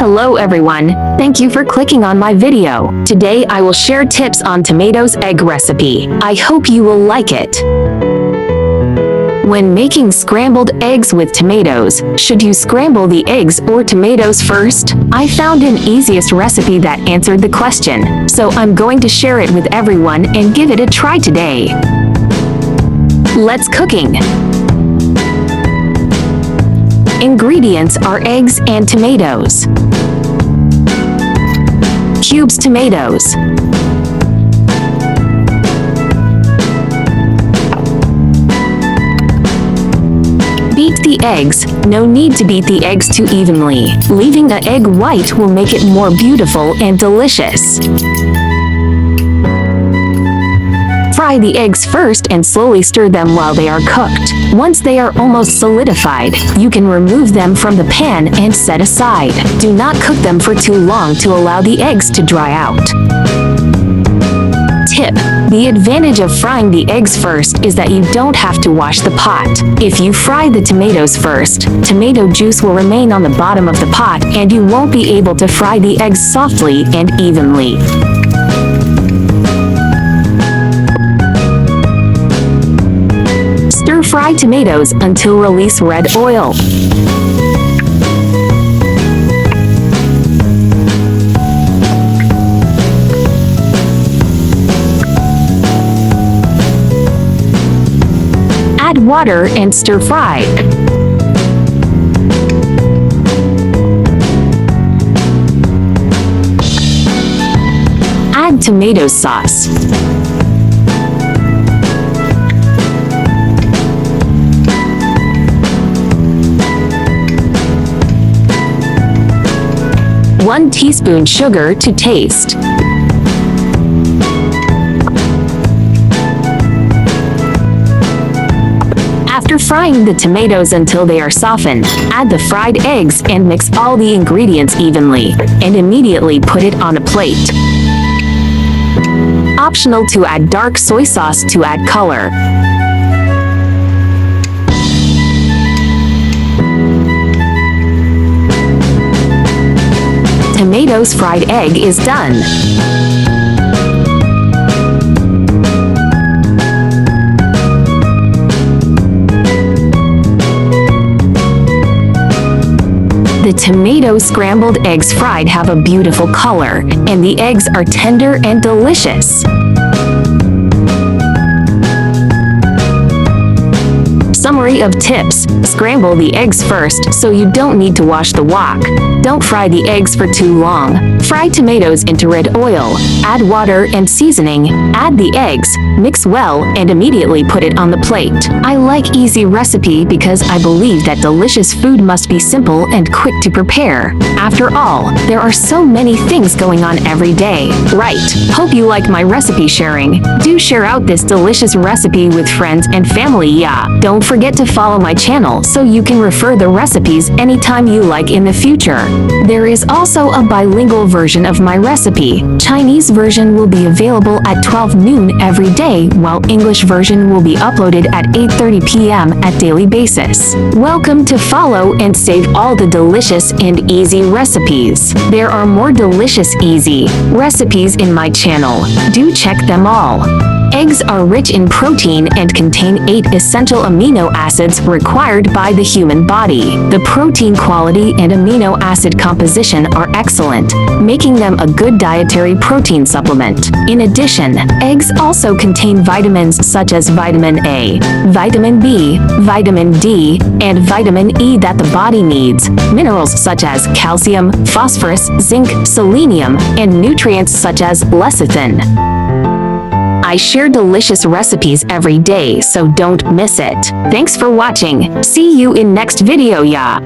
Hello everyone, thank you for clicking on my video. Today I will share tips on tomatoes egg recipe. I hope you will like it. When making scrambled eggs with tomatoes, should you scramble the eggs or tomatoes first? I found an easiest recipe that answered the question, so I'm going to share it with everyone and give it a try today. Let's cooking. Ingredients are eggs and tomatoes. Cubes tomatoes. Beat the eggs. No need to beat the eggs too evenly. Leaving the egg white will make it more beautiful and delicious. Fry the eggs first and slowly stir them while they are cooked. Once they are almost solidified, you can remove them from the pan and set aside. Do not cook them for too long to allow the eggs to dry out. Tip: the advantage of frying the eggs first is that you don't have to wash the pot. If you fry the tomatoes first, tomato juice will remain on the bottom of the pot and you won't be able to fry the eggs softly and evenly. Stir-fry tomatoes until release red oil. Add water and stir-fry. Add tomato sauce. One teaspoon sugar to taste. After frying the tomatoes until they are softened, add the fried eggs and mix all the ingredients evenly, and immediately put it on a plate. Optional to add dark soy sauce to add color. Tomatoes fried egg is done. The tomato scrambled eggs fried have a beautiful color, and the eggs are tender and delicious. Summary of tips: scramble the eggs first so you don't need to wash the wok. Don't fry the eggs for too long. Fry tomatoes into red oil. Add water and seasoning. Add the eggs. Mix well and immediately put it on the plate. I like easy recipe because I believe that delicious food must be simple and quick to prepare. After all, there are so many things going on every day. Right. Hope you like my recipe sharing. Do share out this delicious recipe with friends and family, yeah. Don't forget to follow my channel so you can refer the recipes anytime you like in the future. There is also a bilingual version of my recipe. Chinese version will be available at 12 noon every day, while English version will be uploaded at 8:30 p.m. at daily basis. Welcome to follow and save all the delicious and easy recipes. There are more delicious easy recipes in my channel. Do check them all. Eggs are rich in protein and contain 8 essential amino acids required by the human body. The protein quality and amino acid composition are excellent, making them a good dietary protein supplement. In addition, eggs also contain vitamins such as vitamin A, vitamin B, vitamin D, and vitamin E that the body needs, minerals such as calcium, phosphorus, zinc, selenium, and nutrients such as lecithin. I share delicious recipes every day, so don't miss it. Thanks for watching. See you in next video, yeah.